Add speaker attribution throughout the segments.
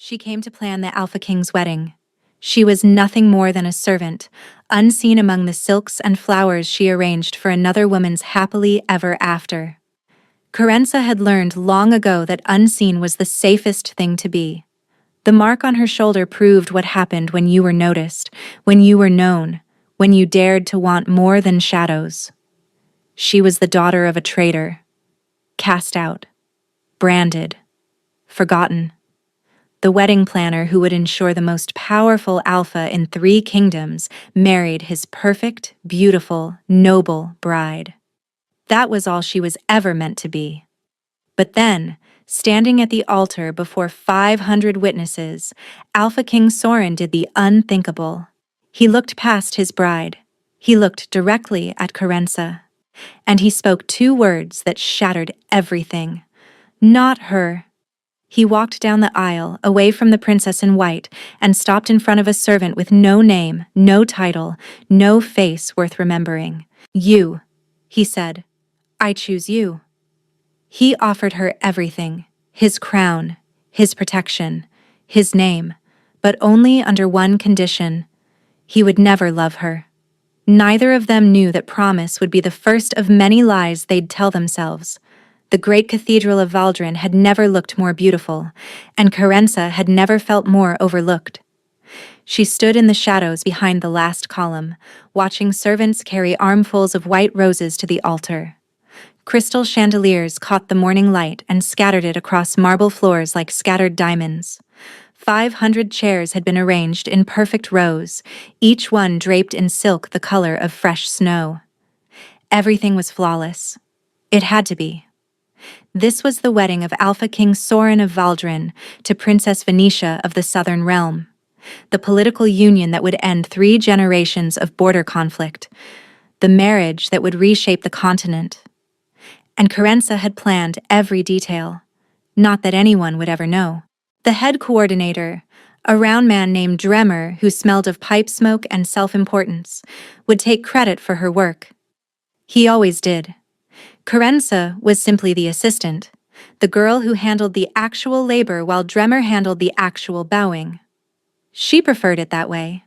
Speaker 1: She came to plan the Alpha King's wedding. She was nothing more than a servant, unseen among the silks and flowers she arranged for another woman's happily ever after. Kerensa had learned long ago that unseen was the safest thing to be. The mark on her shoulder proved what happened when you were noticed, when you were known, when you dared to want more than shadows. She was the daughter of a traitor, cast out, branded, forgotten. The wedding planner who would ensure the most powerful alpha in 3 kingdoms married his perfect, beautiful, noble bride. That was all she was ever meant to be. But then, standing at the altar before 500 witnesses, Alpha King Soren did the unthinkable. He looked past his bride. He looked directly at Kerensa. And he spoke 2 words that shattered everything. Not her. He walked down the aisle, away from the princess in white, and stopped in front of a servant with no name, no title, no face worth remembering. You, he said. I choose you. He offered her everything, his crown, his protection, his name, but only under one condition. He would never love her. Neither of them knew that promise would be the first of many lies they'd tell themselves. The great cathedral of Valdrin had never looked more beautiful, and Kerensa had never felt more overlooked. She stood in the shadows behind the last column, watching servants carry armfuls of white roses to the altar. Crystal chandeliers caught the morning light and scattered it across marble floors like scattered diamonds. 500 chairs had been arranged in perfect rows, each one draped in silk the color of fresh snow. Everything was flawless. It had to be. This was the wedding of Alpha King Soren of Valdrin to Princess Venetia of the Southern Realm. The political union that would end 3 generations of border conflict. The marriage that would reshape the continent. And Kerensa had planned every detail. Not that anyone would ever know. The head coordinator, a round man named Dremmer who smelled of pipe smoke and self-importance, would take credit for her work. He always did. Kerensa was simply the assistant, the girl who handled the actual labor while Dremmer handled the actual bowing. She preferred it that way.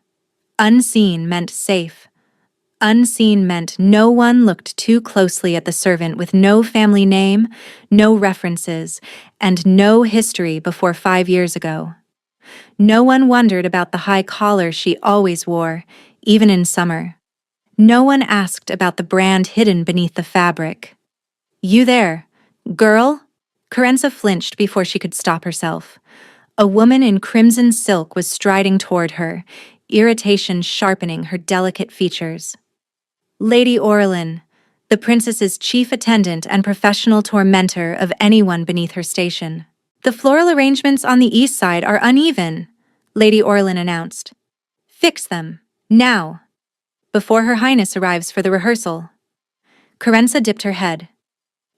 Speaker 1: Unseen meant safe. Unseen meant no one looked too closely at the servant with no family name, no references, and no history before 5 years ago. No one wondered about the high collar she always wore, even in summer. No one asked about the brand hidden beneath the fabric. You there, girl? Kerensa flinched before she could stop herself. A woman in crimson silk was striding toward her, irritation sharpening her delicate features. Lady Orlin, the princess's chief attendant and professional tormentor of anyone beneath her station. The floral arrangements on the east side are uneven, Lady Orlin announced. Fix them, now, before Her Highness arrives for the rehearsal. Kerensa dipped her head.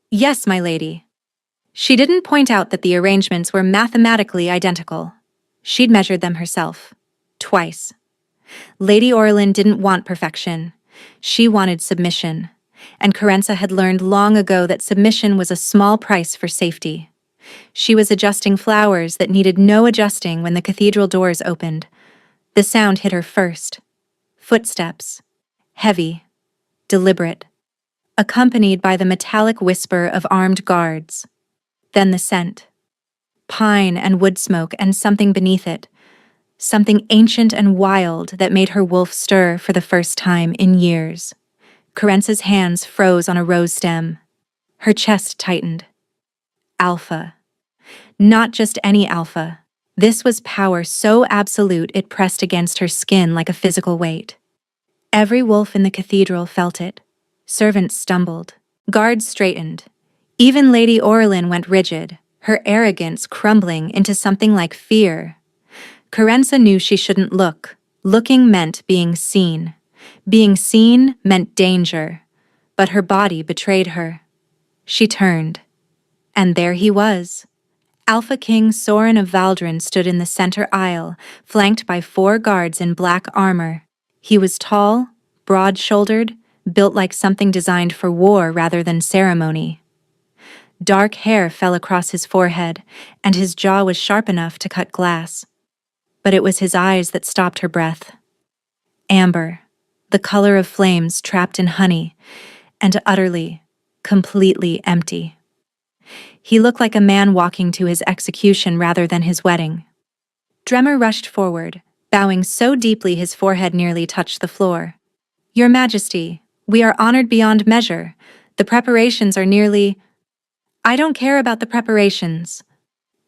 Speaker 1: Yes, my lady. She didn't point out that the arrangements were mathematically identical. She'd measured them herself. Twice. Lady Orlin didn't want perfection. She wanted submission. And Kerensa had learned long ago that submission was a small price for safety. She was adjusting flowers that needed no adjusting when the cathedral doors opened. The sound hit her first. Footsteps. Heavy. Deliberate. Accompanied by the metallic whisper of armed guards. Then the scent. Pine and wood smoke and something beneath it. Something ancient and wild that made her wolf stir for the first time in years. Kerensa's hands froze on a rose stem. Her chest tightened. Alpha. Not just any alpha. This was power so absolute it pressed against her skin like a physical weight. Every wolf in the cathedral felt it. Servants stumbled. Guards straightened. Even Lady Orlin went rigid, her arrogance crumbling into something like fear. Kerensa knew she shouldn't look. Looking meant being seen. Being seen meant danger. But her body betrayed her. She turned. And there he was. Alpha King Soren of Valdrin stood in the center aisle, flanked by 4 guards in black armor. He was tall, broad-shouldered, built like something designed for war rather than ceremony. Dark hair fell across his forehead, and his jaw was sharp enough to cut glass. But it was his eyes that stopped her breath. Amber, the color of flames trapped in honey, and utterly, completely empty. He looked like a man walking to his execution rather than his wedding. Dremmer rushed forward, bowing so deeply his forehead nearly touched the floor. "Your Majesty, we are honored beyond measure. The preparations are nearly—" "I don't care about the preparations."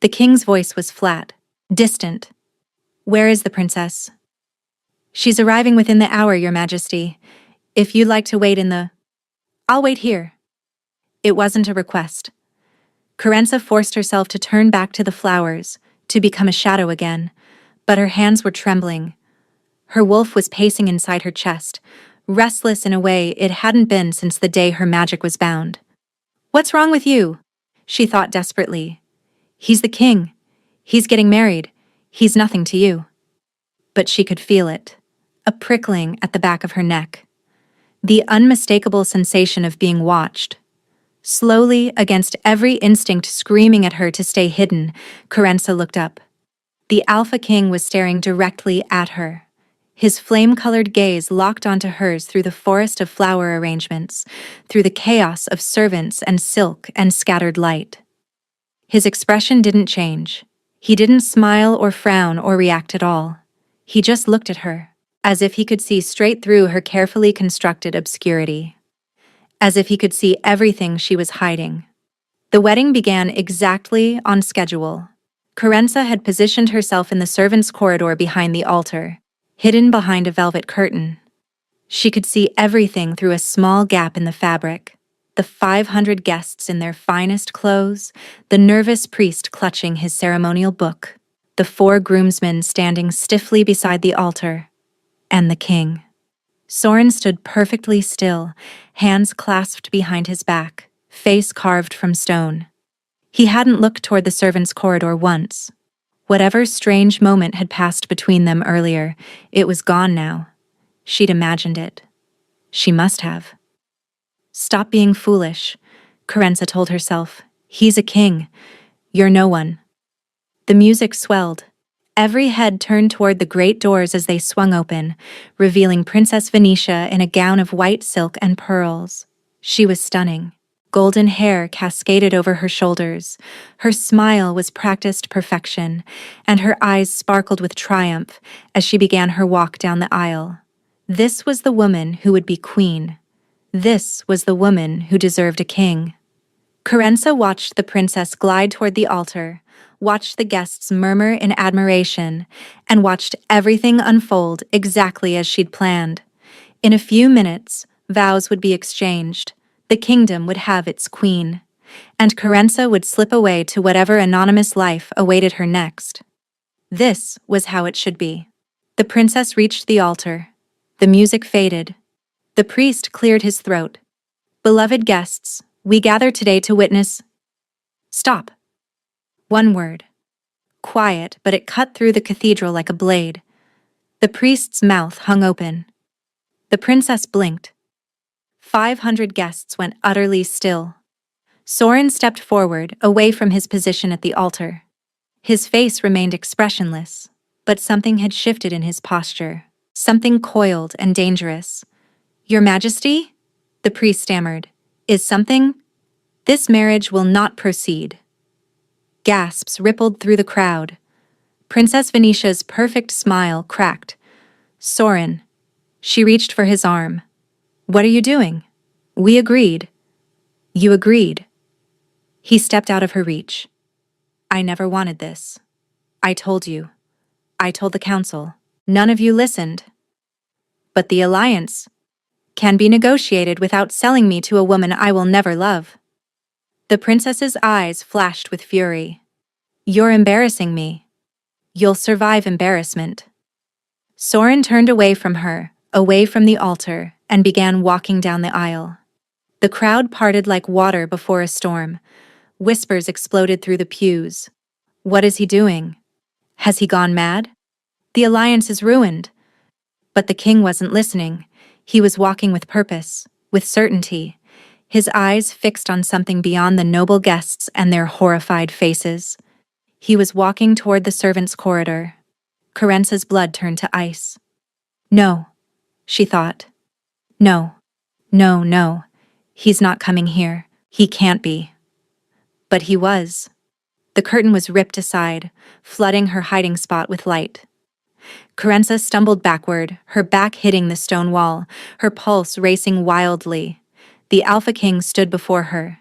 Speaker 1: The king's voice was flat, distant. "Where is the princess?" "She's arriving within the hour, Your Majesty. If you'd like to wait in the—" "I'll wait here." It wasn't a request. Kerensa forced herself to turn back to the flowers, to become a shadow again, but her hands were trembling. Her wolf was pacing inside her chest, restless in a way it hadn't been since the day her magic was bound. "What's wrong with you?" she thought desperately. "He's the king. He's getting married. He's nothing to you." But she could feel it, a prickling at the back of her neck. The unmistakable sensation of being watched. Slowly, against every instinct screaming at her to stay hidden, Kerensa looked up. The Alpha King was staring directly at her. His flame-colored gaze locked onto hers through the forest of flower arrangements, through the chaos of servants and silk and scattered light. His expression didn't change. He didn't smile or frown or react at all. He just looked at her, as if he could see straight through her carefully constructed obscurity. As if he could see everything she was hiding. The wedding began exactly on schedule. Kerensa had positioned herself in the servants' corridor behind the altar, hidden behind a velvet curtain. She could see everything through a small gap in the fabric. The 500 guests in their finest clothes, the nervous priest clutching his ceremonial book, the 4 groomsmen standing stiffly beside the altar, and the king. Soren stood perfectly still, hands clasped behind his back, face carved from stone. He hadn't looked toward the servants' corridor once. Whatever strange moment had passed between them earlier, it was gone now. She'd imagined it. She must have. "Stop being foolish," Kerensa told herself. "He's a king. You're no one." The music swelled. Every head turned toward the great doors as they swung open, revealing Princess Venetia in a gown of white silk and pearls. She was stunning. Golden hair cascaded over her shoulders. Her smile was practiced perfection, and her eyes sparkled with triumph as she began her walk down the aisle. This was the woman who would be queen. This was the woman who deserved a king. Kerensa watched the princess glide toward the altar, watched the guests murmur in admiration, and watched everything unfold exactly as she'd planned. In a few minutes, vows would be exchanged. The kingdom would have its queen, and Kerensa would slip away to whatever anonymous life awaited her next. This was how it should be. The princess reached the altar. The music faded. The priest cleared his throat. "Beloved guests, we gather today to witness—" "Stop." One word. Quiet, but it cut through the cathedral like a blade. The priest's mouth hung open. The princess blinked. 500 guests went utterly still. Soren stepped forward, away from his position at the altar. His face remained expressionless, but something had shifted in his posture, something coiled and dangerous. "Your Majesty?" the priest stammered. "Is something? This marriage will not proceed." Gasps rippled through the crowd. Princess Venetia's perfect smile cracked. "Soren." She reached for his arm. "What are you doing?" "We agreed." "You agreed." He stepped out of her reach. "I never wanted this. I told you. I told the council. None of you listened. But the alliance can be negotiated without selling me to a woman I will never love." The princess's eyes flashed with fury. "You're embarrassing me. You'll survive embarrassment." Soren turned away from her, away from the altar, and began walking down the aisle. The crowd parted like water before a storm. Whispers exploded through the pews. "What is he doing? Has he gone mad? The alliance is ruined." But the king wasn't listening. He was walking with purpose, with certainty. his eyes fixed on something beyond the noble guests and their horrified faces. He was walking toward the servants' corridor. Carence's blood turned to ice. No, she thought. No, no, no. He's not coming here. He can't be. But he was. The curtain was ripped aside, flooding her hiding spot with light. Carenza stumbled backward, her back hitting the stone wall, her pulse racing wildly. The Alpha King stood before her.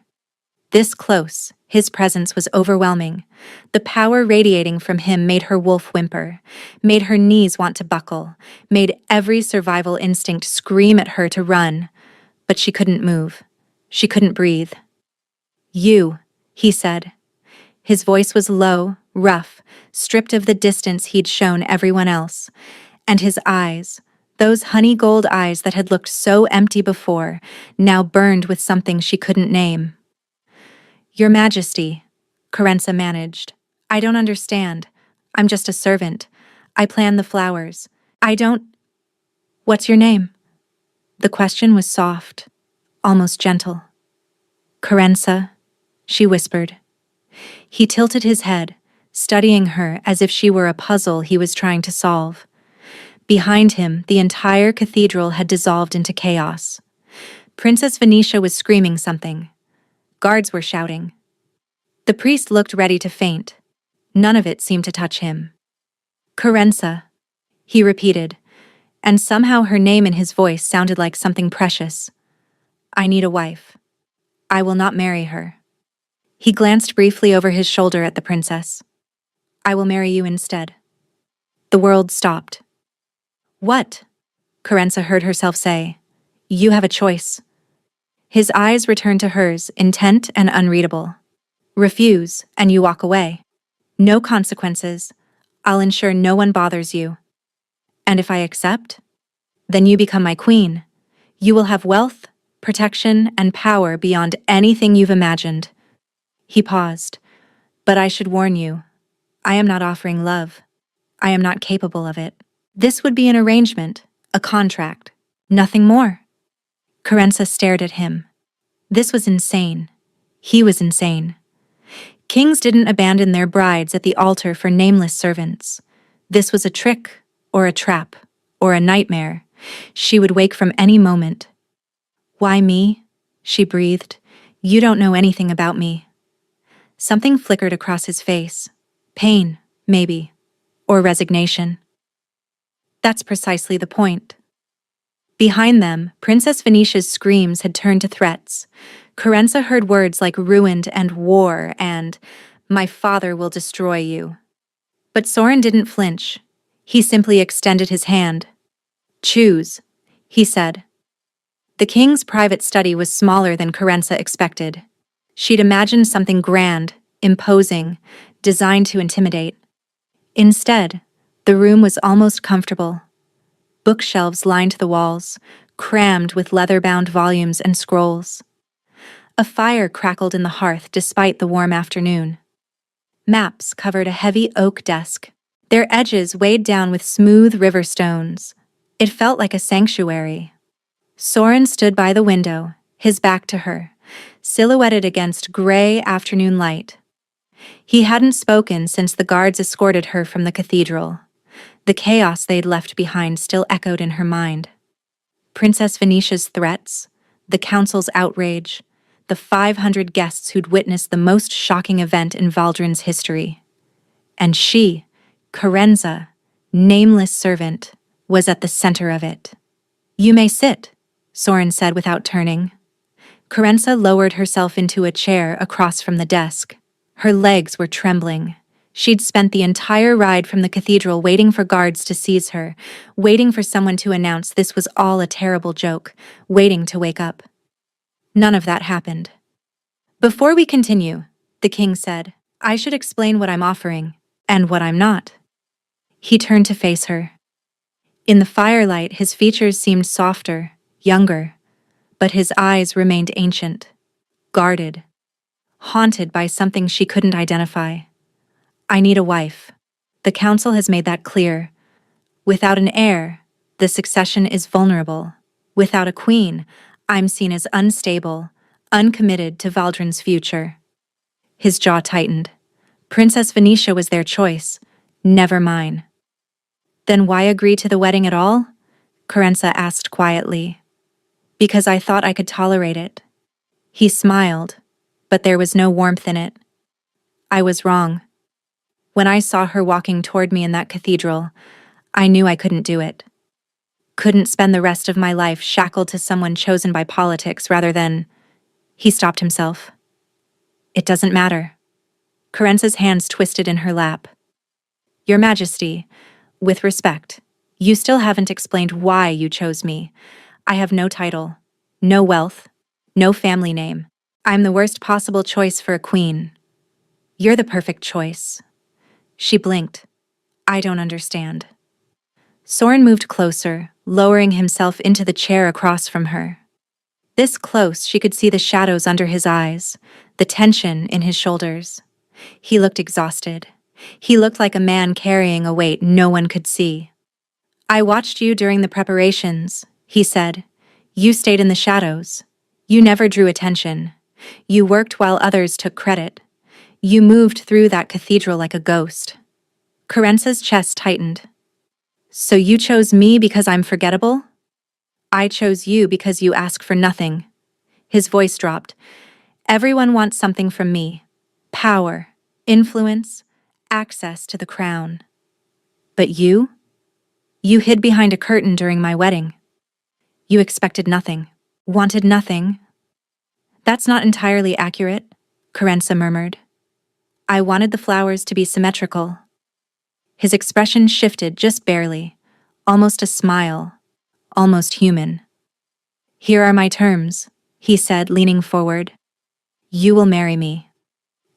Speaker 1: This close, his presence was overwhelming. The power radiating from him made her wolf whimper, made her knees want to buckle, made every survival instinct scream at her to run. But she couldn't move. She couldn't breathe. "You," he said. His voice was low, rough, stripped of the distance he'd shown everyone else. And his eyes, those honey gold eyes that had looked so empty before, now burned with something she couldn't name. "Your Majesty," Carenza managed. "I don't understand. I'm just a servant. I plan the flowers. I don't—" "What's your name?" The question was soft, almost gentle. "Carenza," she whispered. He tilted his head, studying her as if she were a puzzle he was trying to solve. Behind him, the entire cathedral had dissolved into chaos. Princess Venetia was screaming something. Guards were shouting. The priest looked ready to faint. None of it seemed to touch him. "Carenza," he repeated, and somehow her name in his voice sounded like something precious. "I need a wife. I will not marry her." He glanced briefly over his shoulder at the princess. "I will marry you instead." The world stopped. "What?" Carenza heard herself say. "You have a choice." His eyes returned to hers, intent and unreadable. "Refuse, and you walk away. No consequences. I'll ensure no one bothers you. And if I accept? Then you become my queen. You will have wealth, protection, and power beyond anything you've imagined." He paused. "But I should warn you. I am not offering love. I am not capable of it. This would be an arrangement, a contract. Nothing more." Carenza stared at him. This was insane. He was insane. Kings didn't abandon their brides at the altar for nameless servants. This was a trick, or a trap, or a nightmare. She would wake from any moment. "Why me?" she breathed. "You don't know anything about me." Something flickered across his face. Pain, maybe. Or resignation. That's precisely the point. Behind them, Princess Venetia's screams had turned to threats. Carenza heard words like ruined and war and, "My father will destroy you." But Soren didn't flinch. He simply extended his hand. "Choose," he said. The king's private study was smaller than Carenza expected. She'd imagined something grand, imposing, designed to intimidate. Instead, the room was almost comfortable. Bookshelves lined the walls, crammed with leather-bound volumes and scrolls. A fire crackled in the hearth despite the warm afternoon. Maps covered a heavy oak desk, their edges weighed down with smooth river stones. It felt like a sanctuary. Soren stood by the window, his back to her, silhouetted against gray afternoon light. He hadn't spoken since the guards escorted her from the cathedral. The chaos they'd left behind still echoed in her mind. Princess Venetia's threats, the council's outrage, the 500 guests who'd witnessed the most shocking event in Valdrin's history. And she, Carenza, nameless servant, was at the center of it. "You may sit," Soren said without turning. Carenza lowered herself into a chair across from the desk. Her legs were trembling. She'd spent the entire ride from the cathedral waiting for guards to seize her, waiting for someone to announce this was all a terrible joke, waiting to wake up. None of that happened. "Before we continue," the king said, "I should explain what I'm offering, and what I'm not." He turned to face her. In the firelight, his features seemed softer, younger, but his eyes remained ancient, guarded, haunted by something she couldn't identify. "I need a wife. The council has made that clear. Without an heir, the succession is vulnerable. Without a queen, I'm seen as unstable, uncommitted to Valdrin's future. His jaw tightened. Princess Venetia was their choice, never mine. Then why agree to the wedding at all? Carenza asked quietly. Because I thought I could tolerate it. He smiled, but there was no warmth in it. I was wrong. When I saw her walking toward me in that cathedral, I knew I couldn't do it. Couldn't spend the rest of my life shackled to someone chosen by politics rather than... He stopped himself. It doesn't matter. Carenza's hands twisted in her lap. Your Majesty, with respect, you still haven't explained why you chose me. I have no title, no wealth, no family name. I'm the worst possible choice for a queen. You're the perfect choice. She blinked. I don't understand. Soren moved closer, lowering himself into the chair across from her. This close, she could see the shadows under his eyes, the tension in his shoulders. He looked exhausted. He looked like a man carrying a weight no one could see. I watched you during the preparations, he said. You stayed in the shadows. You never drew attention. You worked while others took credit. You moved through that cathedral like a ghost. Carenza's chest tightened. So you chose me because I'm forgettable? I chose you because you ask for nothing. His voice dropped. Everyone wants something from me. Power, influence, access to the crown. But you? You hid behind a curtain during my wedding. You expected nothing, wanted nothing. That's not entirely accurate, Carenza murmured. I wanted the flowers to be symmetrical. His expression shifted just barely, almost a smile, almost human. Here are my terms, he said, leaning forward. You will marry me.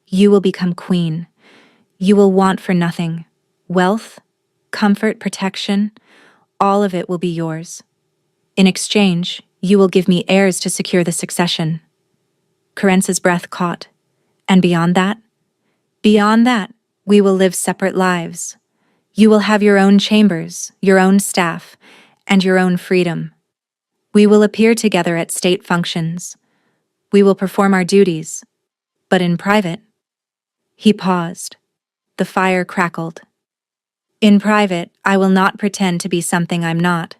Speaker 1: You will become queen. You will want for nothing. Wealth, comfort, protection, all of it will be yours. In exchange, you will give me heirs to secure the succession. Carenza's breath caught. And beyond that? Beyond that, we will live separate lives. You will have your own chambers, your own staff, and your own freedom. We will appear together at state functions. We will perform our duties, but in private. He paused. The fire crackled. In private, I will not pretend to be something I'm not.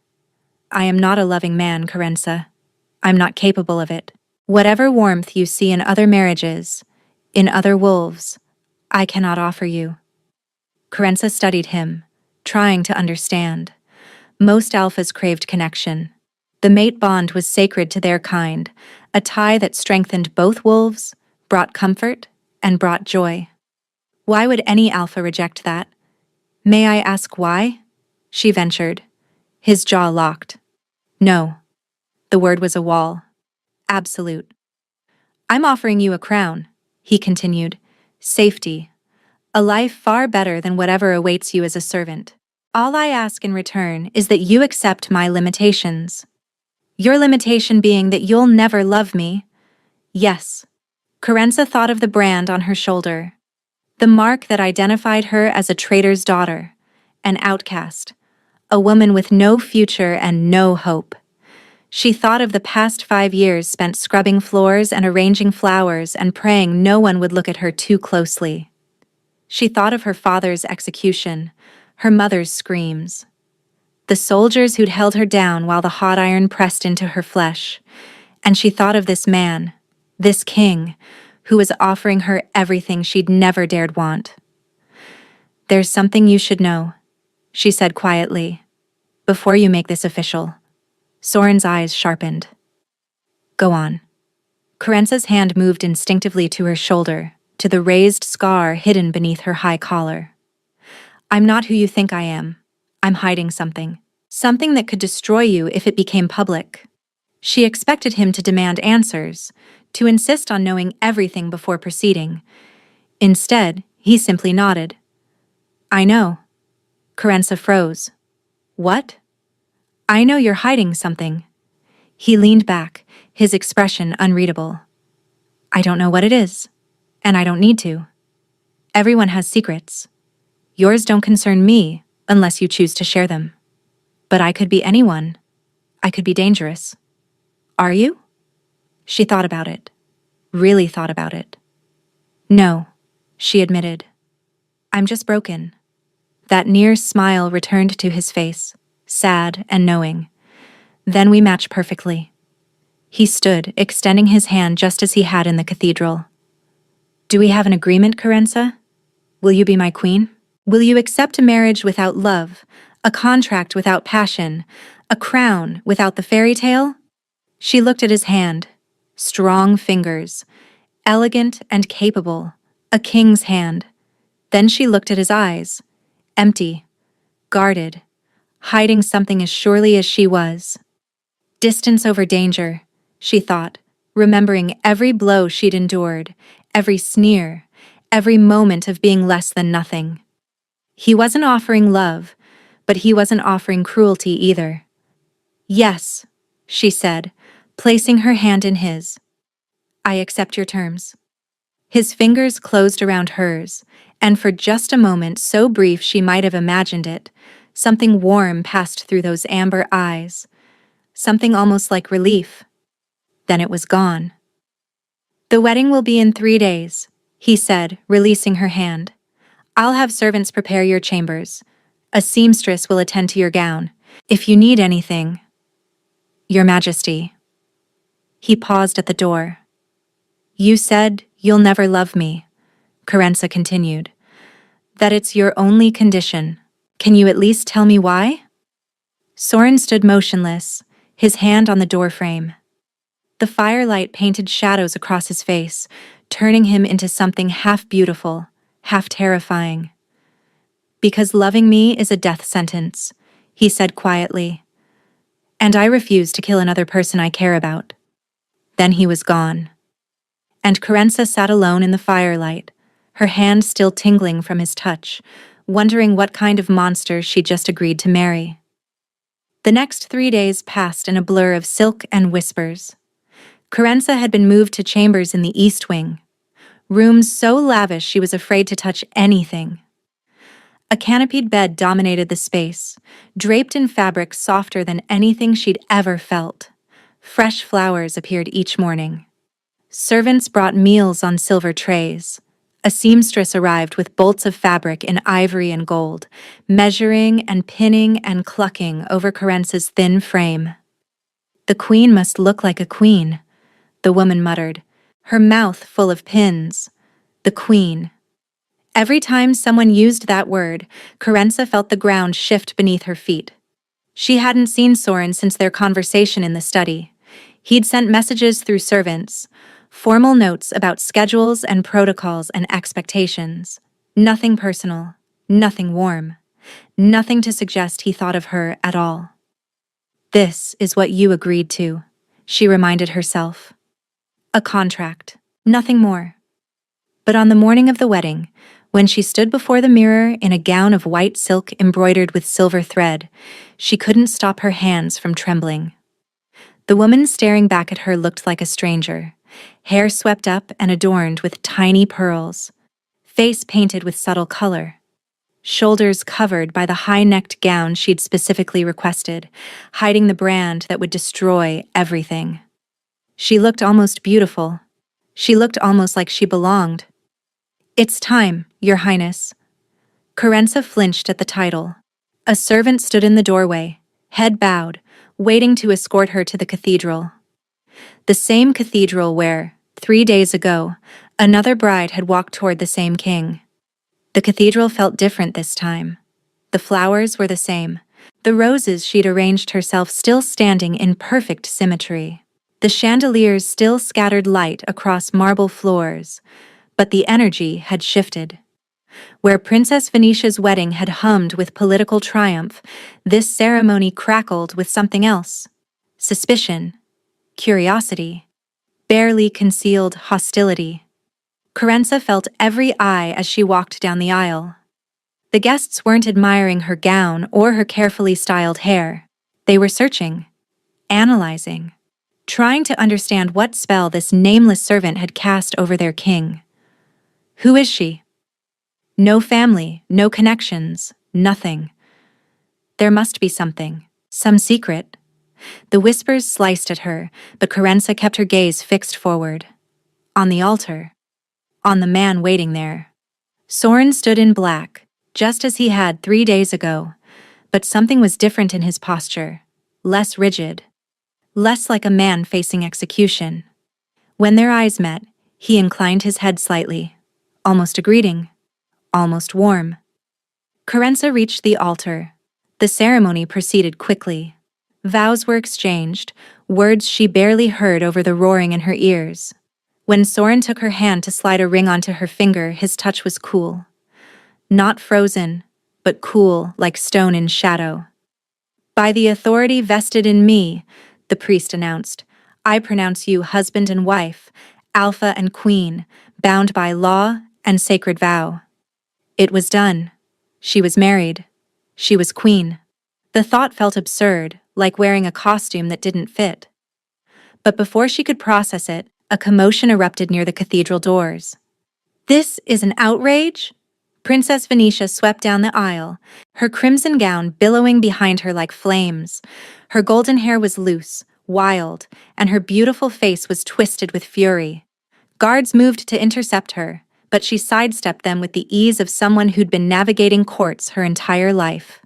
Speaker 1: I am not a loving man, Carenza. I'm not capable of it. Whatever warmth you see in other marriages, in other wolves, I cannot offer you. Carenza studied him, trying to understand. Most alphas craved connection. The mate bond was sacred to their kind, a tie that strengthened both wolves, brought comfort, and brought joy. Why would any alpha reject that? May I ask why? She ventured. His jaw locked. No. The word was a wall. Absolute. I'm offering you a crown, he continued. Safety. A life far better than whatever awaits you as a servant. All I ask in return is that you accept my limitations. Your limitation being that you'll never love me. Yes. Carenza thought of the brand on her shoulder. The mark that identified her as a traitor's daughter, an outcast, a woman with no future and no hope. She thought of the past 5 years spent scrubbing floors and arranging flowers and praying no one would look at her too closely. She thought of her father's execution, her mother's screams, the soldiers who'd held her down while the hot iron pressed into her flesh, and she thought of this man, this king, who was offering her everything she'd never dared want. There's something you should know, she said quietly, before you make this official. Soren's eyes sharpened. Go on. Carenza's hand moved instinctively to her shoulder, to the raised scar hidden beneath her high collar. I'm not who you think I am. I'm hiding something. Something that could destroy you if it became public. She expected him to demand answers, to insist on knowing everything before proceeding. Instead, he simply nodded. I know. Carenza froze. What? I know you're hiding something. He leaned back, his expression unreadable. I don't know what it is, and I don't need to. Everyone has secrets. Yours don't concern me unless you choose to share them. But I could be anyone. I could be dangerous. Are you? She thought about it. really thought about it. No, she admitted. I'm just broken. That near smile returned to his face, sad and knowing. Then we match perfectly. He stood, extending his hand just as he had in the cathedral. Do we have an agreement, Carenza? Will you be my queen? Will you accept a marriage without love, a contract without passion, a crown without the fairy tale? She looked at his hand. Strong fingers, elegant and capable, a king's hand. Then she looked at his eyes, empty, guarded, hiding something as surely as she was. Distance over danger, she thought, remembering every blow she'd endured, every sneer, every moment of being less than nothing. He wasn't offering love, but he wasn't offering cruelty either. Yes, she said, placing her hand in his. I accept your terms. His fingers closed around hers, and for just a moment so brief she might have imagined it, something warm passed through those amber eyes, something almost like relief. Then it was gone. The wedding will be in 3 days, he said, releasing her hand. I'll have servants prepare your chambers. A seamstress will attend to your gown. If you need anything. Your Majesty. He paused at the door. You said you'll never love me, Carenza continued. That it's your only condition. Can you at least tell me why? Soren stood motionless, his hand on the doorframe. The firelight painted shadows across his face, turning him into something half beautiful, half terrifying. Because loving me is a death sentence, he said quietly. And I refuse to kill another person I care about. Then he was gone. And Carenza sat alone in the firelight, her hand still tingling from his touch, wondering what kind of monster she'd just agreed to marry. The next 3 days passed in a blur of silk and whispers. Carenza had been moved to chambers in the East Wing, rooms so lavish she was afraid to touch anything. A canopied bed dominated the space, draped in fabric softer than anything she'd ever felt. Fresh flowers appeared each morning. Servants brought meals on silver trays. A seamstress arrived with bolts of fabric in ivory and gold, measuring and pinning and clucking over Carenza's thin frame. The queen must look like a queen, the woman muttered, her mouth full of pins. The queen. Every time someone used that word, Carenza felt the ground shift beneath her feet. She hadn't seen Soren since their conversation in the study. He'd sent messages through servants, formal notes about schedules and protocols and expectations. Nothing personal, nothing warm, nothing to suggest he thought of her at all. This is what you agreed to, she reminded herself. A contract, nothing more. But on the morning of the wedding, when she stood before the mirror in a gown of white silk embroidered with silver thread, she couldn't stop her hands from trembling. The woman staring back at her looked like a stranger, hair swept up and adorned with tiny pearls, face painted with subtle color, shoulders covered by the high-necked gown she'd specifically requested, hiding the brand that would destroy everything. She looked almost beautiful. She looked almost like she belonged. It's time, Your Highness. Carenza flinched at the title. A servant stood in the doorway, head bowed, waiting to escort her to the cathedral. The same cathedral where, 3 days ago, another bride had walked toward the same king. The cathedral felt different this time. The flowers were the same, the roses she'd arranged herself still standing in perfect symmetry. The chandeliers still scattered light across marble floors, but the energy had shifted. Where Princess Venetia's wedding had hummed with political triumph, this ceremony crackled with something else. Suspicion, curiosity, barely concealed hostility. Carenza felt every eye as she walked down the aisle. The guests weren't admiring her gown or her carefully styled hair. They were searching, analyzing, trying to understand what spell this nameless servant had cast over their king. Who is she? No family, no connections, nothing. There must be something, some secret. The whispers sliced at her, but Carenza kept her gaze fixed forward. On the altar. On the man waiting there. Soren stood in black, just as he had 3 days ago, but something was different in his posture, less rigid, less like a man facing execution. When their eyes met, he inclined his head slightly, almost a greeting, almost warm. Kerensa reached the altar. The ceremony proceeded quickly. Vows were exchanged, words she barely heard over the roaring in her ears. When Soren took her hand to slide a ring onto her finger, his touch was cool. Not frozen, but cool like stone in shadow. "By the authority vested in me," the priest announced, "I pronounce you husband and wife, alpha and queen, bound by law and sacred vow." It was done. She was married. She was queen. The thought felt absurd, like wearing a costume that didn't fit. But before she could process it, a commotion erupted near the cathedral doors. "This is an outrage?" Princess Venetia swept down the aisle, her crimson gown billowing behind her like flames. Her golden hair was loose, wild, and her beautiful face was twisted with fury. Guards moved to intercept her, but she sidestepped them with the ease of someone who'd been navigating courts her entire life.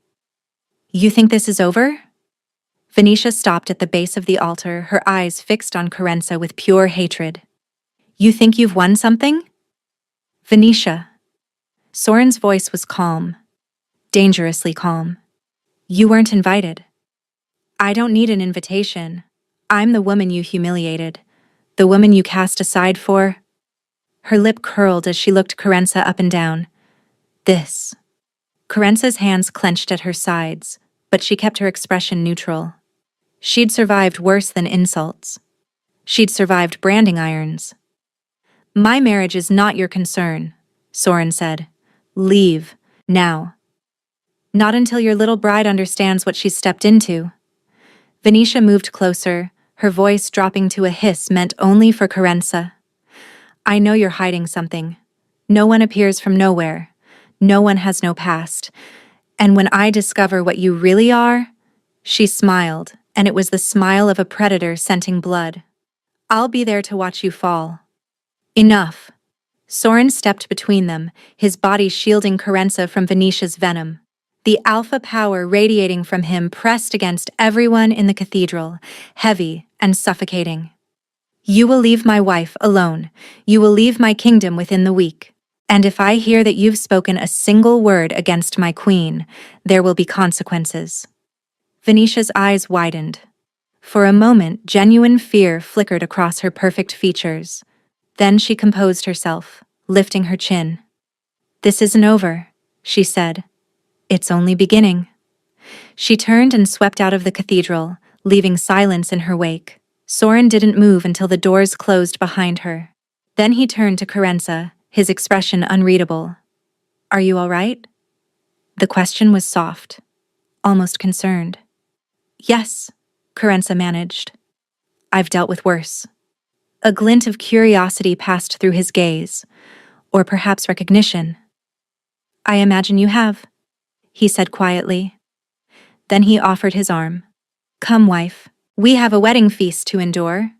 Speaker 1: "You think this is over?" Venetia stopped at the base of the altar, her eyes fixed on Kerensa with pure hatred. "You think you've won something?" "Venetia." Soren's voice was calm, dangerously calm. "You weren't invited." "I don't need an invitation. I'm the woman you humiliated, the woman you cast aside for—" Her lip curled as she looked Kerensa up and down. "This." Kerensa's hands clenched at her sides, but she kept her expression neutral. She'd survived worse than insults. She'd survived branding irons. "My marriage is not your concern," Soren said. "Leave, now." "Not until your little bride understands what she's stepped into." Venetia moved closer, her voice dropping to a hiss meant only for Kerensa. "I know you're hiding something. No one appears from nowhere. No one has no past. And when I discover what you really are—" She smiled, and it was the smile of a predator scenting blood. "I'll be there to watch you fall." "Enough." Soren stepped between them, his body shielding Kerensa from Venetia's venom. The alpha power radiating from him pressed against everyone in the cathedral, heavy and suffocating. "You will leave my wife alone. You will leave my kingdom within the week. And if I hear that you've spoken a single word against my queen, there will be consequences." Venetia's eyes widened. For a moment, genuine fear flickered across her perfect features. Then she composed herself, lifting her chin. "This isn't over," she said. "It's only beginning." She turned and swept out of the cathedral, leaving silence in her wake. Soren didn't move until the doors closed behind her. Then he turned to Kerensa, his expression unreadable. "Are you all right?" The question was soft, almost concerned. "Yes," Kerensa managed. "I've dealt with worse." A glint of curiosity passed through his gaze, or perhaps recognition. "I imagine you have," he said quietly. Then he offered his arm. "Come, wife. We have a wedding feast to endure."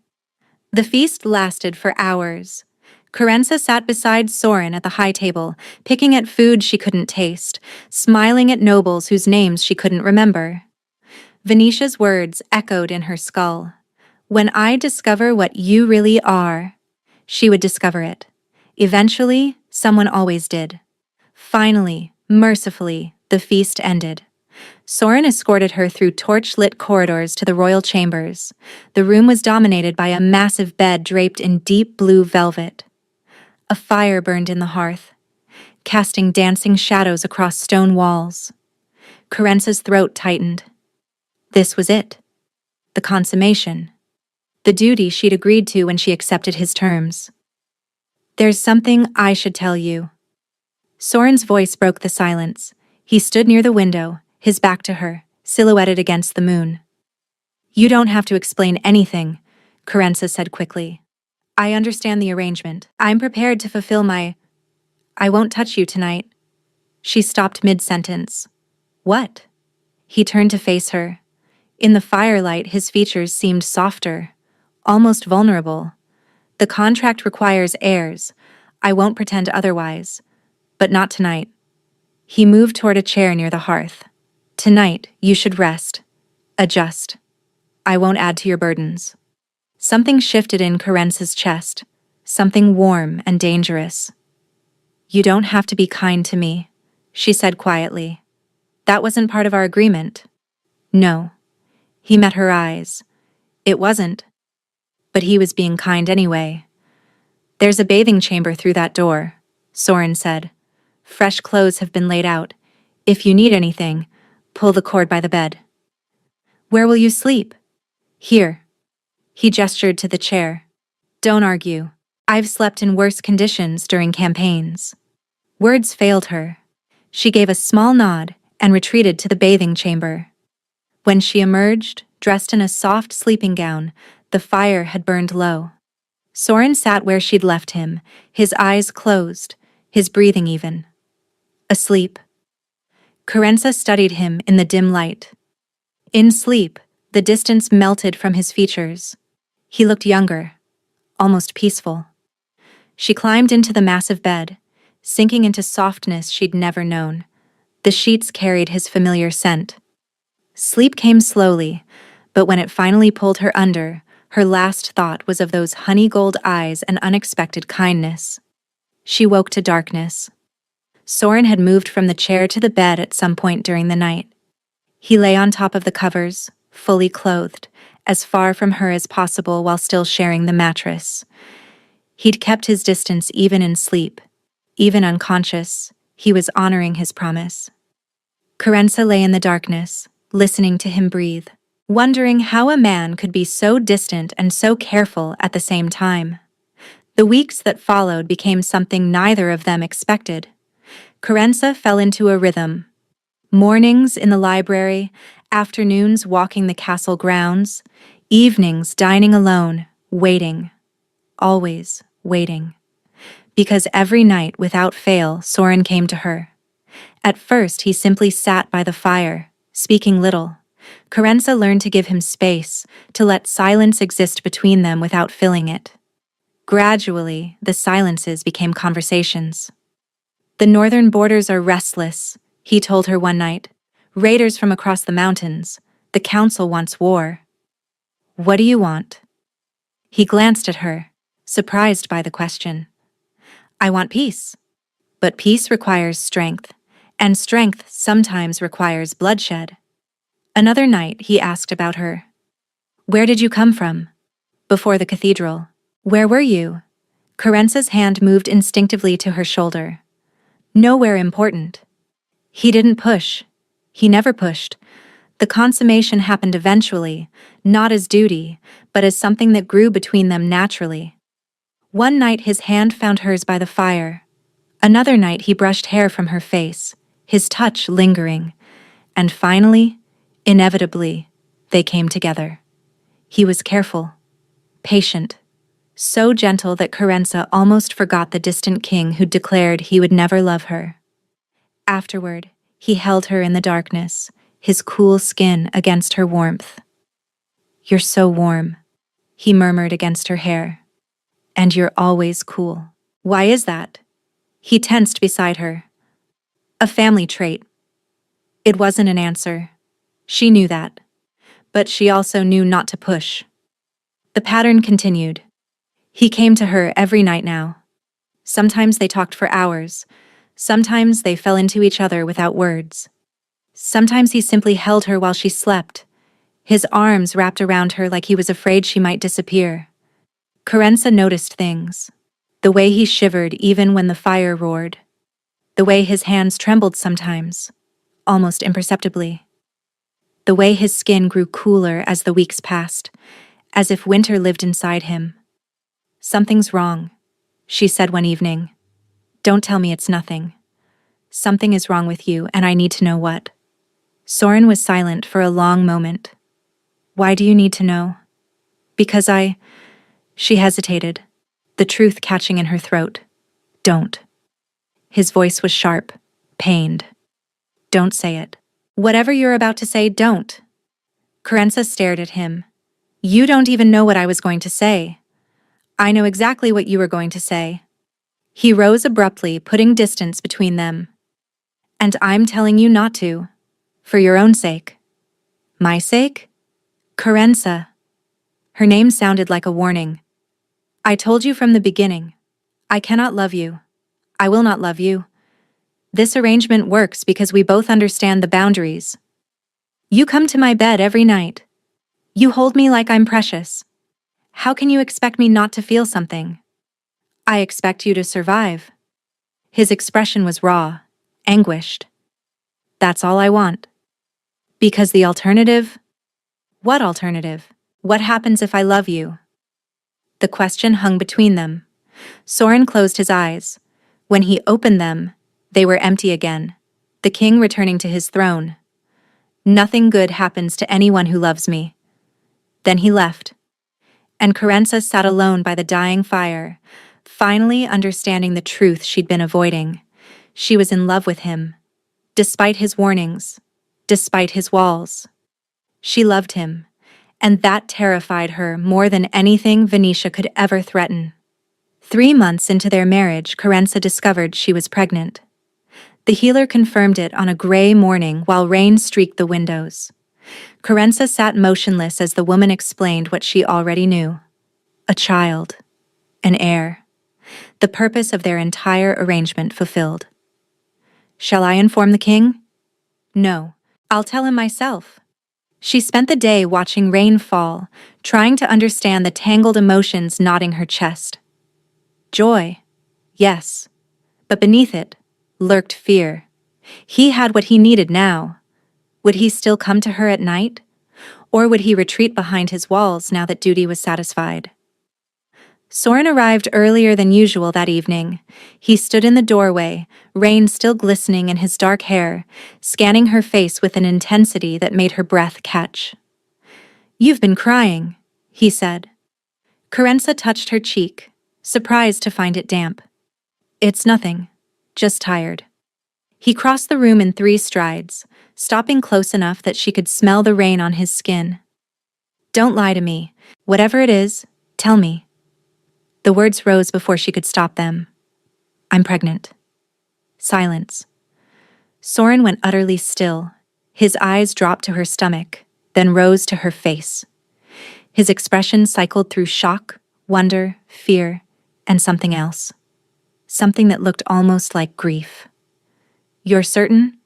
Speaker 1: The feast lasted for hours. Kerensa sat beside Soren at the high table, picking at food she couldn't taste, smiling at nobles whose names she couldn't remember. Venetia's words echoed in her skull. "When I discover what you really are," she would discover it. Eventually, someone always did. Finally, mercifully, the feast ended. Soren escorted her through torch-lit corridors to the royal chambers. The room was dominated by a massive bed draped in deep blue velvet. A fire burned in the hearth, casting dancing shadows across stone walls. Kerensa's throat tightened. This was it. The consummation. The duty she'd agreed to when she accepted his terms. "There's something I should tell you." Soren's voice broke the silence. He stood near the window, his back to her, silhouetted against the moon. "You don't have to explain anything," Kerensa said quickly. "I understand the arrangement. I'm prepared to fulfill I won't touch you tonight." She stopped mid-sentence. "What?" He turned to face her. In the firelight, his features seemed softer, almost vulnerable. The contract requires heirs. I won't pretend otherwise. But not tonight. He moved toward a chair near the hearth. Tonight, you should rest. Adjust. I won't add to your burdens. Something shifted in Carence's chest. Something warm and dangerous. You don't have to be kind to me, she said quietly. That wasn't part of our agreement. No. He met her eyes. It wasn't. But he was being kind anyway. There's a bathing chamber through that door, Soren said. Fresh clothes have been laid out. If you need anything, pull the cord by the bed. Where will you sleep? Here. He gestured to the chair. Don't argue. I've slept in worse conditions during campaigns. Words failed her. She gave a small nod and retreated to the bathing chamber. When she emerged, dressed in a soft sleeping gown, the fire had burned low. Soren sat where she'd left him, his eyes closed, his breathing even. Asleep. Carenza studied him in the dim light. In sleep, the distance melted from his features. He looked younger, almost peaceful. She climbed into the massive bed, sinking into softness she'd never known. The sheets carried his familiar scent. Sleep came slowly, but when it finally pulled her under, her last thought was of those honey-gold eyes and unexpected kindness. She woke to darkness. Soren had moved from the chair to the bed at some point during the night. He lay on top of the covers, fully clothed, as far from her as possible while still sharing the mattress. He'd kept his distance even in sleep. Even unconscious, he was honoring his promise. Carenza lay in the darkness, listening to him breathe, wondering how a man could be so distant and so careful at the same time. The weeks that followed became something neither of them expected. Carenza fell into a rhythm. Mornings in the library, afternoons walking the castle grounds, evenings dining alone, waiting. Always waiting. Because every night, without fail, Soren came to her. At first, he simply sat by the fire, speaking little. Carenza learned to give him space, to let silence exist between them without filling it. Gradually, the silences became conversations. The northern borders are restless, he told her one night. Raiders from across the mountains. The council wants war. What do you want? He glanced at her, surprised by the question. I want peace. But peace requires strength, and strength sometimes requires bloodshed. Another night, he asked about her. Where did you come from? Before the cathedral. Where were you? Carenza's hand moved instinctively to her shoulder. Nowhere important. He didn't push. He never pushed. The consummation happened eventually, not as duty, but as something that grew between them naturally. One night his hand found hers by the fire. Another night he brushed hair from her face, his touch lingering. And finally, inevitably, they came together. He was careful, patient, so gentle that Carenza almost forgot the distant king who'd declared he would never love her. Afterward, he held her in the darkness, his cool skin against her warmth. You're so warm, he murmured against her hair. And you're always cool. Why is that? He tensed beside her. A family trait. It wasn't an answer. She knew that. But she also knew not to push. The pattern continued. He came to her every night now. Sometimes they talked for hours. Sometimes they fell into each other without words. Sometimes he simply held her while she slept, his arms wrapped around her like he was afraid she might disappear. Carenza noticed things. The way he shivered even when the fire roared. The way his hands trembled sometimes, almost imperceptibly. The way his skin grew cooler as the weeks passed, as if winter lived inside him. Something's wrong, she said one evening. Don't tell me it's nothing. Something is wrong with you, and I need to know what. Soren was silent for a long moment. Why do you need to know? Because She hesitated, the truth catching in her throat. Don't. His voice was sharp, pained. Don't say it. Whatever you're about to say, don't. Carenza stared at him. You don't even know what I was going to say. I know exactly what you were going to say. He rose abruptly, putting distance between them. And I'm telling you not to. For your own sake. My sake? Kerensa. Her name sounded like a warning. I told you from the beginning. I cannot love you. I will not love you. This arrangement works because we both understand the boundaries. You come to my bed every night. You hold me like I'm precious. How can you expect me not to feel something? I expect you to survive. His expression was raw, anguished. That's all I want. Because the alternative? What alternative? What happens if I love you? The question hung between them. Soren closed his eyes. When he opened them, they were empty again, the king returning to his throne. Nothing good happens to anyone who loves me. Then he left. And Kerensa sat alone by the dying fire, finally understanding the truth she'd been avoiding. She was in love with him, despite his warnings, despite his walls. She loved him, and that terrified her more than anything Venetia could ever threaten. 3 months into their marriage, Kerensa discovered she was pregnant. The healer confirmed it on a gray morning while rain streaked the windows. Kerensa sat motionless as the woman explained what she already knew. A child. An heir. The purpose of their entire arrangement fulfilled. Shall I inform the king? No, I'll tell him myself. She spent the day watching rain fall, trying to understand the tangled emotions knotting her chest. Joy, yes, but beneath it lurked fear. He had what he needed now. Would he still come to her at night? Or would he retreat behind his walls now that duty was satisfied? Soren arrived earlier than usual that evening. He stood in the doorway, rain still glistening in his dark hair, scanning her face with an intensity that made her breath catch. "You've been crying," he said. Kerensa touched her cheek, surprised to find it damp. "It's nothing, just tired." He crossed the room in 3 strides, stopping close enough that she could smell the rain on his skin. "Don't lie to me. Whatever it is, tell me." The words rose before she could stop them. "I'm pregnant." Silence. Soren went utterly still. His eyes dropped to her stomach, then rose to her face. His expression cycled through shock, wonder, fear, and something else. Something that looked almost like grief. "You're certain?"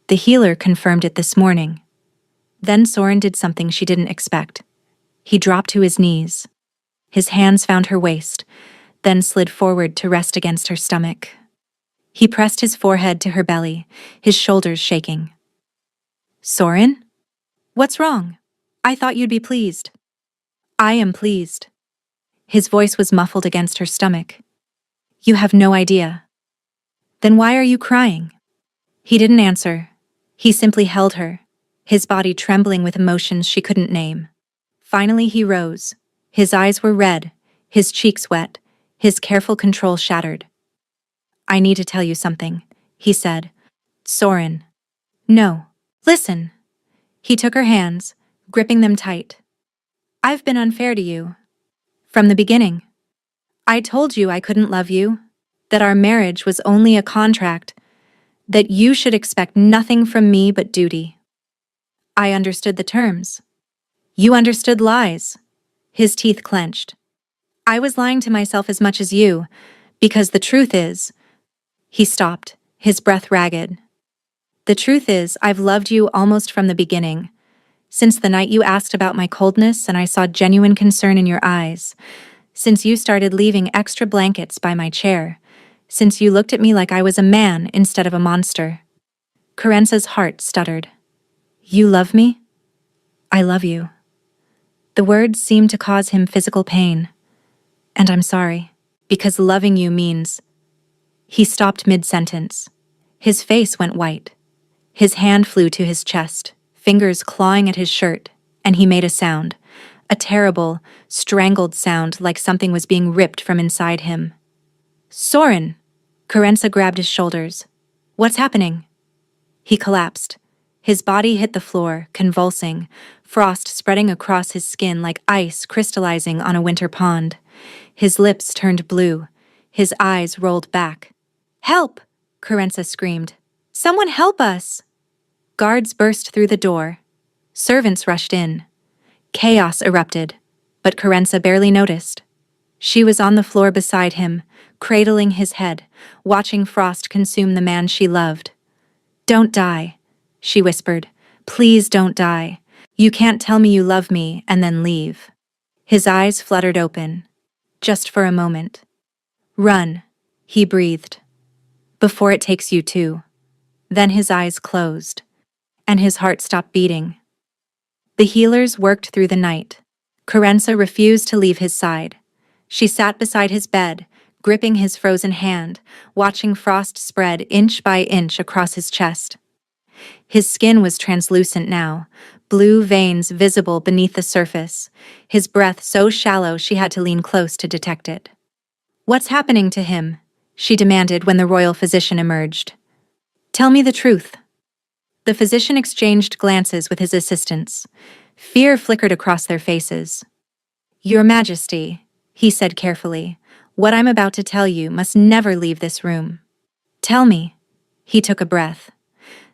Speaker 1: The healer confirmed it this morning. Then Soren did something she didn't expect. He dropped to his knees. His hands found her waist, then slid forward to rest against her stomach. He pressed his forehead to her belly, his shoulders shaking. "Soren? What's wrong? I thought you'd be pleased." "I am pleased." His voice was muffled against her stomach. "You have no idea." "Then why are you crying?" He didn't answer. He simply held her, his body trembling with emotions she couldn't name. Finally he rose. His eyes were red, his cheeks wet, his careful control shattered. "I need to tell you something," he said. "Soren." "No. Listen." He took her hands, gripping them tight. "I've been unfair to you. From the beginning. I told you I couldn't love you, that our marriage was only a contract, that you should expect nothing from me but duty. I understood the terms. You understood lies." His teeth clenched. "I was lying to myself as much as you, because the truth is—" He stopped, his breath ragged. "The truth is, I've loved you almost from the beginning. Since the night you asked about my coldness and I saw genuine concern in your eyes. Since you started leaving extra blankets by my chair. Since you looked at me like I was a man instead of a monster." Kerensa's heart stuttered. "You love me?" "I love you." The words seemed to cause him physical pain. "And I'm sorry, because loving you means—" He stopped mid-sentence. His face went white. His hand flew to his chest, fingers clawing at his shirt, and he made a sound. A terrible, strangled sound like something was being ripped from inside him. "Soren!" Kerensa grabbed his shoulders. "What's happening?" He collapsed. His body hit the floor, convulsing, frost spreading across his skin like ice crystallizing on a winter pond. His lips turned blue. His eyes rolled back. "Help!" Carenza screamed. "Someone help us!" Guards burst through the door. Servants rushed in. Chaos erupted, but Carenza barely noticed. She was on the floor beside him, cradling his head, watching frost consume the man she loved. "Don't die," she whispered. "Please don't die. You can't tell me you love me and then leave." His eyes fluttered open, just for a moment. "Run," he breathed, "before it takes you too." Then his eyes closed, and his heart stopped beating. The healers worked through the night. Carenza refused to leave his side. She sat beside his bed, gripping his frozen hand, watching frost spread inch by inch across his chest. His skin was translucent now, blue veins visible beneath the surface, his breath so shallow she had to lean close to detect it. "What's happening to him?" she demanded when the royal physician emerged. "Tell me the truth." The physician exchanged glances with his assistants. Fear flickered across their faces. "Your Majesty," he said carefully, "what I'm about to tell you must never leave this room." "Tell me." He took a breath.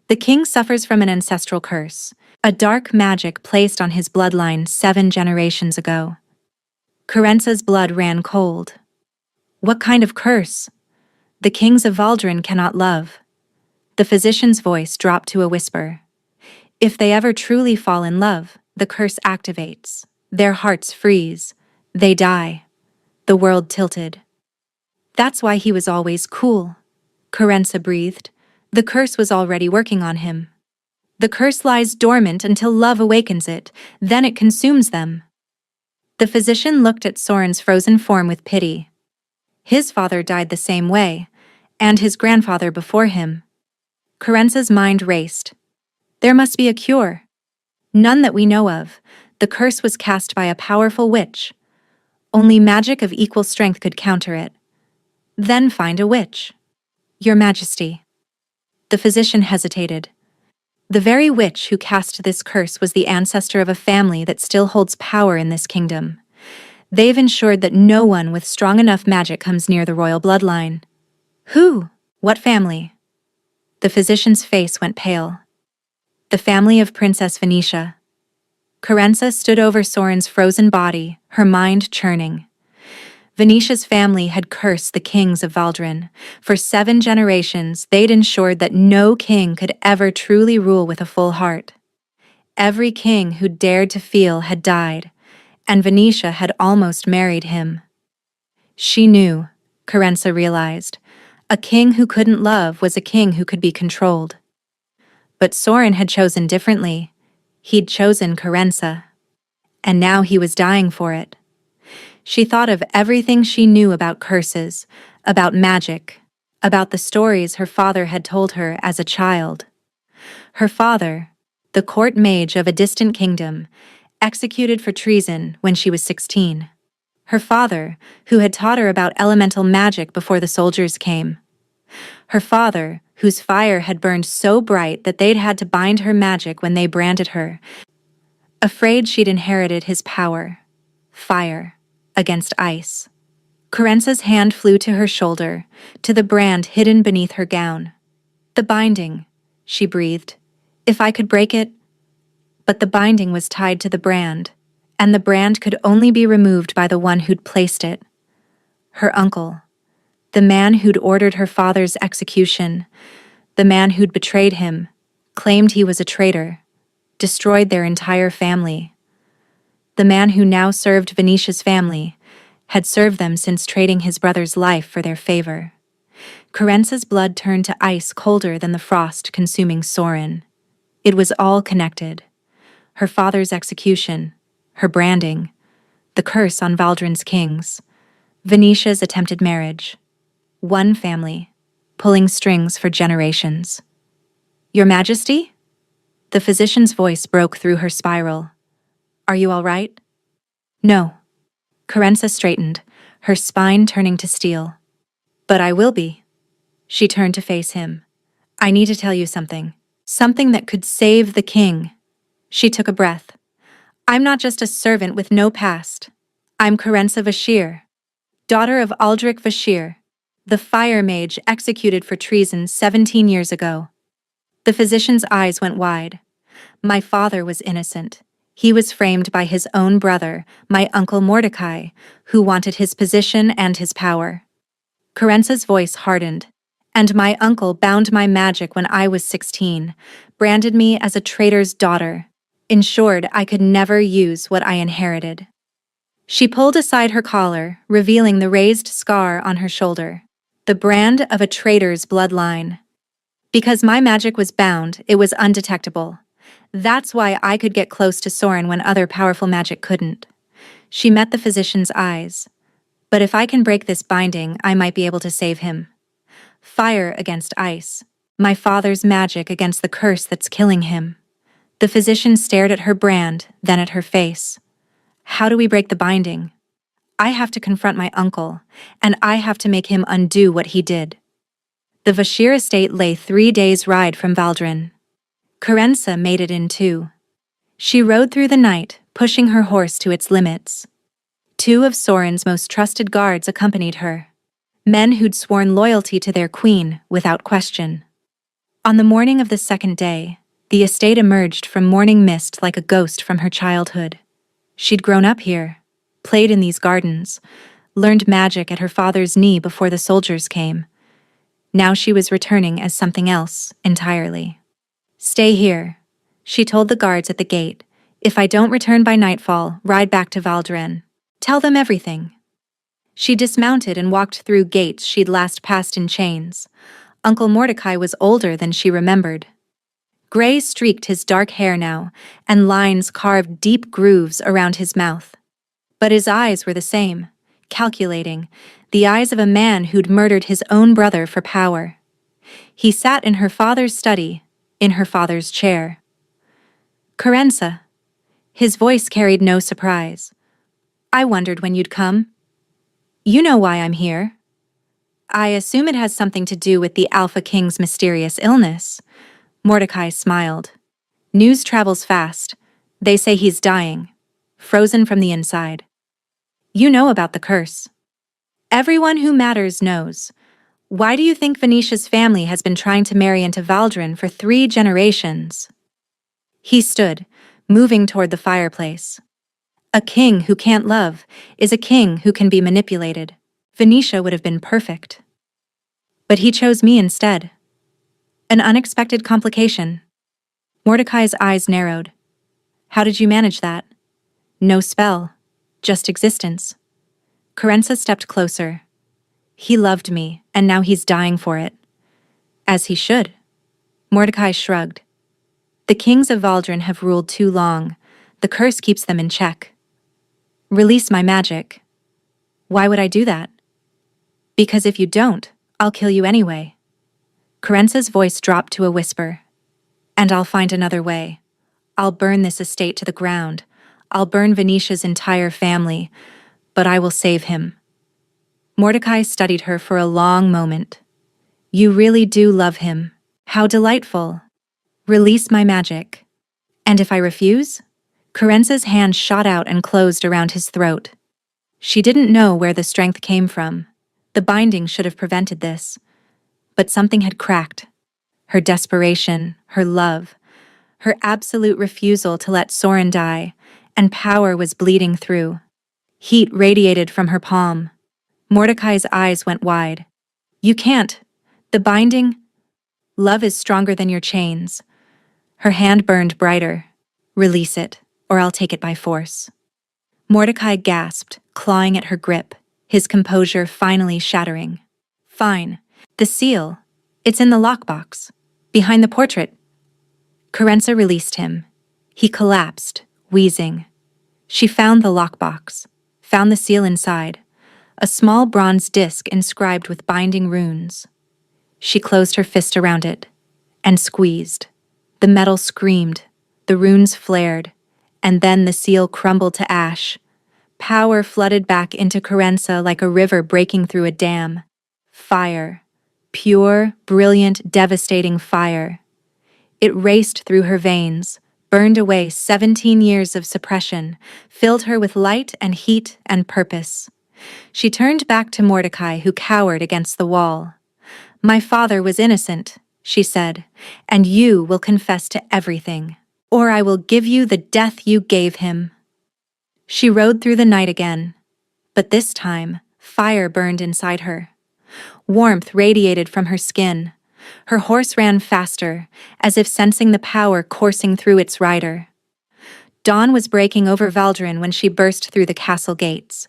Speaker 1: "The king suffers from an ancestral curse, a dark magic placed on his bloodline 7 generations ago." Carenza's blood ran cold. "What kind of curse?" "The kings of Valdrin cannot love." The physician's voice dropped to a whisper. "If they ever truly fall in love, the curse activates. Their hearts freeze. They die." The world tilted. "That's why he was always cool," Carenza breathed. "The curse was already working on him. The curse lies dormant until love awakens it, then it consumes them." The physician looked at Soren's frozen form with pity. His father died the same way, and his grandfather before him. Carenza's mind raced. There must be a cure. None that we know of. The curse was cast by a powerful witch. Only magic of equal strength could counter it. Then find a witch. "Your Majesty." The physician hesitated. "The very witch who cast this curse was the ancestor of a family that still holds power in this kingdom. They've ensured that no one with strong enough magic comes near the royal bloodline." "Who? What family?" The physician's face went pale. "The family of Princess Venetia." Carenza stood over Soren's frozen body, her mind churning. Venetia's family had cursed the kings of Valdrin. For 7 generations, they'd ensured that no king could ever truly rule with a full heart. Every king who dared to feel had died, and Venetia had almost married him. She knew, Carenza realized, a king who couldn't love was a king who could be controlled. But Soren had chosen differently. He'd chosen Carenza. And now he was dying for it. She thought of everything she knew about curses, about magic, about the stories her father had told her as a child. Her father, the court mage of a distant kingdom, executed for treason when she was 16. Her father, who had taught her about elemental magic before the soldiers came. Her father, whose fire had burned so bright that they'd had to bind her magic when they branded her, afraid she'd inherited his power. Fire against ice. Carenza's hand flew to her shoulder, to the brand hidden beneath her gown. "The binding," she breathed. "If I could break it." But the binding was tied to the brand, and the brand could only be removed by the one who'd placed it. Her uncle. The man who'd ordered her father's execution. The man who'd betrayed him, claimed he was a traitor, destroyed their entire family. The man who now served Venetia's family had served them since trading his brother's life for their favor. Carenza's blood turned to ice colder than the frost consuming Soren. It was all connected. Her father's execution, her branding, the curse on Valdrin's kings, Venetia's attempted marriage. One family, pulling strings for generations. "Your Majesty?" The physician's voice broke through her spiral. "Are you all right?" "No." Carenza straightened, her spine turning to steel. "But I will be." She turned to face him. "I need to tell you something. Something that could save the king." She took a breath. "I'm not just a servant with no past. I'm Carenza Vashir." daughter of Aldrich Vashir, the fire mage executed for treason 17 years ago. The physician's eyes went wide. My father was innocent. He was framed by his own brother, my uncle Mordecai, who wanted his position and his power. Kerensa's voice hardened. And my uncle bound my magic when I was 16, branded me as a traitor's daughter, ensured I could never use what I inherited. She pulled aside her collar, revealing the raised scar on her shoulder, the brand of a traitor's bloodline. Because my magic was bound, it was undetectable. That's why I could get close to Soren when other powerful magic couldn't. She met the physician's eyes. But if I can break this binding, I might be able to save him. Fire against ice. My father's magic against the curse that's killing him. The physician stared at her brand, then at her face. How do we break the binding? I have to confront my uncle, and I have to make him undo what he did. The Vashir estate lay 3 days' ride from Valdrin. Kerensa made it in 2. She rode through the night, pushing her horse to its limits. 2 of Soren's most trusted guards accompanied her. Men who'd sworn loyalty to their queen without question. On the morning of the 2nd day, the estate emerged from morning mist like a ghost from her childhood. She'd grown up here, played in these gardens, learned magic at her father's knee before the soldiers came. Now she was returning as something else entirely. Stay here, she told the guards at the gate. If I don't return by nightfall, ride back to Valdren. Tell them everything. She dismounted and walked through gates she'd last passed in chains. Uncle Mordecai was older than she remembered. Gray streaked his dark hair now, and lines carved deep grooves around his mouth. But his eyes were the same, calculating, the eyes of a man who'd murdered his own brother for power. He sat in her father's study, in her father's chair. Kerensa. His voice carried no surprise. I wondered when you'd come. You know why I'm here. I assume it has something to do with the Alpha King's mysterious illness. Mordecai smiled. News travels fast. They say he's dying, frozen from the inside. You know about the curse. Everyone who matters knows. Why do you think Venetia's family has been trying to marry into Valdrin for 3 generations? He stood, moving toward the fireplace. A king who can't love is a king who can be manipulated. Venetia would have been perfect. But he chose me instead. An unexpected complication. Mordecai's eyes narrowed. How did you manage that? No spell, just existence. Kerensa stepped closer. He loved me, and now he's dying for it. As he should. Mordecai shrugged. The kings of Valdrin have ruled too long. The curse keeps them in check. Release my magic. Why would I do that? Because if you don't, I'll kill you anyway. Kerensa's voice dropped to a whisper. And I'll find another way. I'll burn this estate to the ground. I'll burn Venetia's entire family, but I will save him. Mordecai studied her for a long moment. You really do love him. How delightful. Release my magic. And if I refuse? Kerensa's hand shot out and closed around his throat. She didn't know where the strength came from. The binding should have prevented this. But something had cracked. Her desperation, her love, her absolute refusal to let Soren die, and power was bleeding through. Heat radiated from her palm. Mordecai's eyes went wide. You can't. The binding. Love is stronger than your chains. Her hand burned brighter. Release it, or I'll take it by force. Mordecai gasped, clawing at her grip, his composure finally shattering. Fine. The seal. It's in the lockbox. Behind the portrait. Kerensa released him. He collapsed, wheezing. She found the lockbox, found the seal inside, a small bronze disc inscribed with binding runes. She closed her fist around it and squeezed. The metal screamed, the runes flared, and then the seal crumbled to ash. Power flooded back into Kerensa like a river breaking through a dam. Fire. Pure, brilliant, devastating fire. It raced through her veins, burned away 17 years of suppression, filled her with light and heat and purpose. She turned back to Mordecai, who cowered against the wall. "My father was innocent," she said, "and you will confess to everything, or I will give you the death you gave him." She rode through the night again, but this time, fire burned inside her. Warmth radiated from her skin. Her horse ran faster, as if sensing the power coursing through its rider. Dawn was breaking over Valdrin when she burst through the castle gates.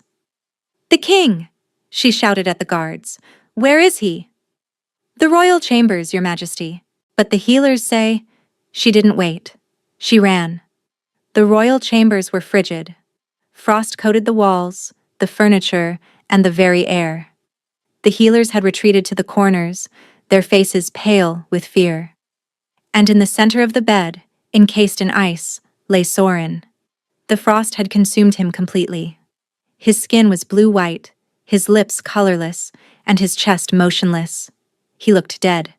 Speaker 1: "The king!" she shouted at the guards. "Where is he?" "The royal chambers, your majesty. But the healers say—" She didn't wait. She ran. The royal chambers were frigid. Frost coated the walls, the furniture, and the very air. The healers had retreated to the corners, their faces pale with fear. And in the center of the bed, encased in ice, lay Sorin. The frost had consumed him completely. His skin was blue-white, his lips colorless, and his chest motionless. He looked dead.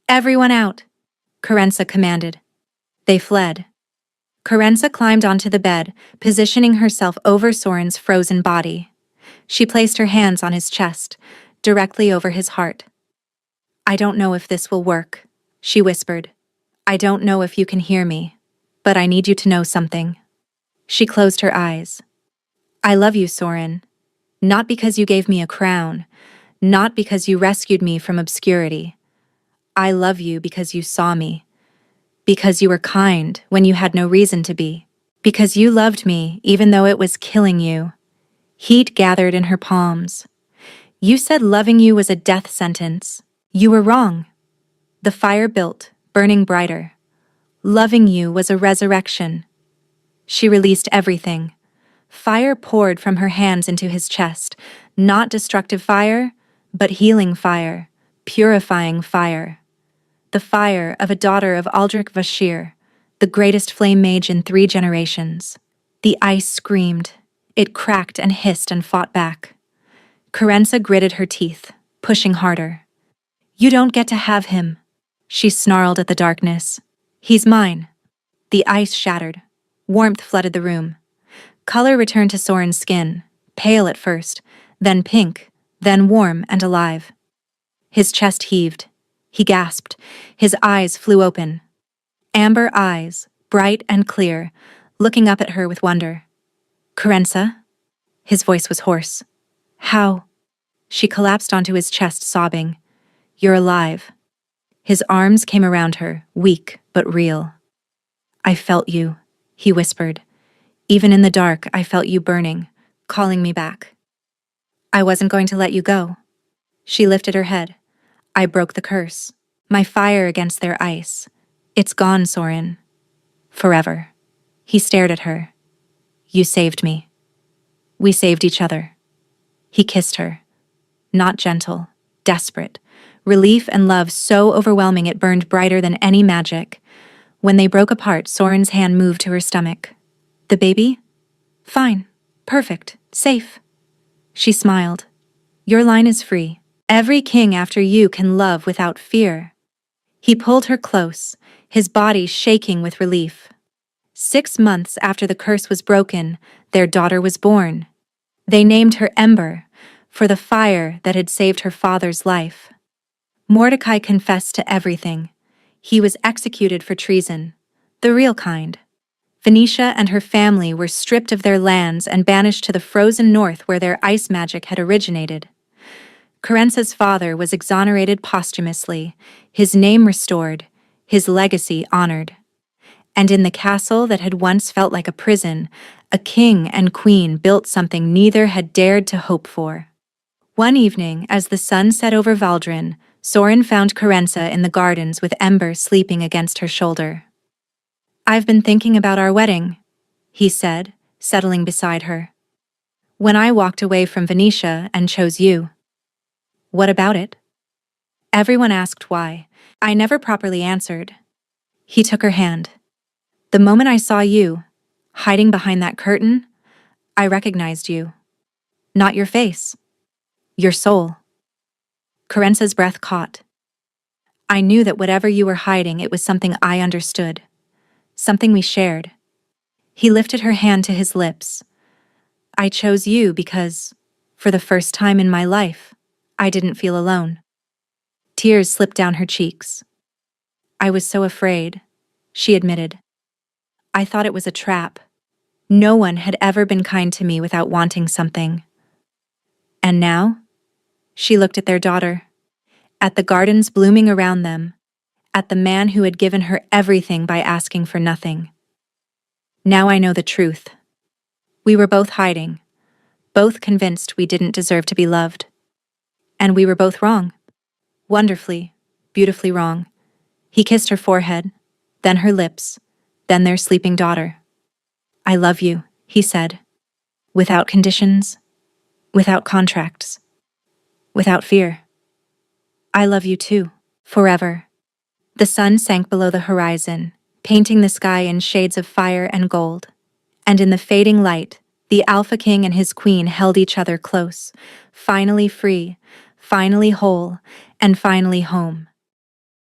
Speaker 1: "Everyone out," Kerensa commanded. They fled. Kerensa climbed onto the bed, positioning herself over Sorin's frozen body. She placed her hands on his chest, directly over his heart. "I don't know if this will work," she whispered. "I don't know if you can hear me, but I need you to know something." She closed her eyes. "I love you, Sorin. Not because you gave me a crown, not because you rescued me from obscurity. I love you because you saw me, because you were kind when you had no reason to be, because you loved me even though it was killing you." Heat gathered in her palms. "You said loving you was a death sentence. You were wrong." The fire built, burning brighter. Loving you was a resurrection. She released everything. Fire poured from her hands into his chest, not destructive fire, but healing fire, purifying fire. The fire of a daughter of Aldrich Vashir, the greatest flame mage in 3 generations. The ice screamed. It cracked and hissed and fought back. Kerensa gritted her teeth, pushing harder. "You don't get to have him," she snarled at the darkness. "He's mine." The ice shattered. Warmth flooded the room. Color returned to Sorin's skin, pale at first, then pink, then warm and alive. His chest heaved. He gasped. His eyes flew open. Amber eyes, bright and clear, looking up at her with wonder. "Kerensa?" His voice was hoarse. "How?" She collapsed onto his chest, sobbing. "You're alive." His arms came around her, weak but real. "I felt you," he whispered. "Even in the dark, I felt you burning, calling me back. I wasn't going to let you go." She lifted her head. "I broke the curse. My fire against their ice. It's gone, Sorin. Forever." He stared at her. "You saved me. We saved each other." He kissed her. Not gentle, desperate. Relief and love so overwhelming it burned brighter than any magic. When they broke apart, Sorin's hand moved to her stomach. "The baby?" "Fine. Perfect. Safe." She smiled. "Your line is free. Every king after you can love without fear." He pulled her close, his body shaking with relief. 6 months after the curse was broken, their daughter was born. They named her Ember, for the fire that had saved her father's life. Mordecai confessed to everything. He was executed for treason, the real kind. Venetia and her family were stripped of their lands and banished to the frozen north where their ice magic had originated. Kerensa's father was exonerated posthumously, his name restored, his legacy honored. And in the castle that had once felt like a prison, a king and queen built something neither had dared to hope for. One evening, as the sun set over Valdrin, Sorin found Kerensa in the gardens with Ember sleeping against her shoulder. "I've been thinking about our wedding," he said, settling beside her. "When I walked away from Venetia and chose you." "What about it?" Everyone asked why. I never properly answered. He took her hand. "The moment I saw you, hiding behind that curtain, I recognized you. Not your face. Your soul." Kerensa's breath caught. "I knew that whatever you were hiding, it was something I understood. Something we shared." He lifted her hand to his lips. "I chose you because For the first time in my life, I didn't feel alone. Tears slipped down her cheeks. I was so afraid, she admitted. I thought it was a trap. No one had ever been kind to me without wanting something. And now? She looked at their daughter, at the gardens blooming around them, at the man who had given her everything by asking for nothing. Now I know the truth. We were both hiding, both convinced we didn't deserve to be loved. And we were both wrong. Wonderfully, beautifully wrong. He kissed her forehead, then her lips, then their sleeping daughter. I love you, he said, without conditions, without contracts, without fear. I love you too, forever. The sun sank below the horizon, painting the sky in shades of fire and gold. And in the fading light, the Alpha King and his queen held each other close, finally free, finally whole, and finally home.